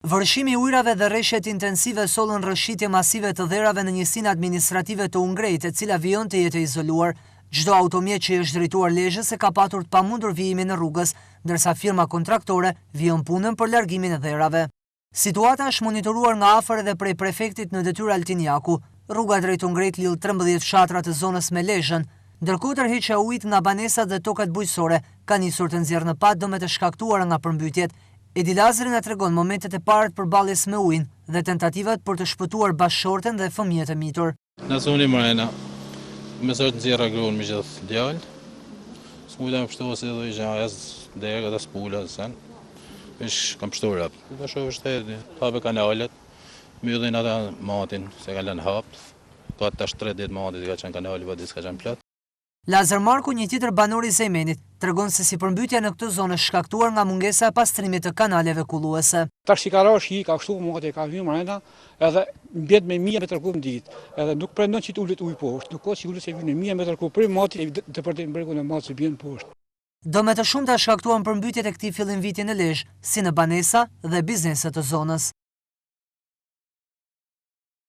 Vërshimi i ujrave dhe rreshtet intensive sollën rrëshqitje masive të dherave në njësinë administrative të Ungrejt, e cila vijon të jetë izoluar. Çdo automjet që është drejtuar Lezhës e ka patur të pamundur vijimin në rrugës, ndërsa firma kontraktore vijon punën për largimin e dherave. Situata është monitoruar nga afër edhe prej prefektit në detyrë Altin Jaku. Rruga drejt Ungrejt lidh 13 fshatra të zonës me Lezhën, ndërkohë tërheqja e ujit nga banesat dhe tokat bujqësore ka nisur të nxjerrë në pat dëmet e shkaktuara nga përmbytjet. Edi Lazari na tregon momentet e para të përballjes me ujin dhe tentativat për të shpëtuar bashkëshorten dhe fëmijët e mitur. Në zonë mrena, me sot nxjerra gruan me gjithë djalë. Smula më pështova se do isha as dega as pula sen. Vesh kam pështuar rap. Do shoh vështirë, hapë kanalet, mbyllin ata matin se kanë lënë hap. Ka tash 3 ditë mati që kanë kanale pa diçka kanë plot. Lazar Marku, një tjetër banor i Zejmenit, tregon se si përmbytja në këtë zonë është shkaktuar nga mungesa e pastrimit të kanaleve kulluese. Tash ka rrosh ka kështu moti ka hyrë mrena, edhe mbet me 1000 metër kub ditë. Edhe nuk pretendon që të ulet ujë poshtë, nuk ka sigurisht se vjen 1000 metër kub për moti të përtej bregun e madh që vjen poshtë. Dëmet të shumta shkaktuan përmbytjet e këtij fillim viti në Lezhë, si në banesa dhe bizneset të zonës.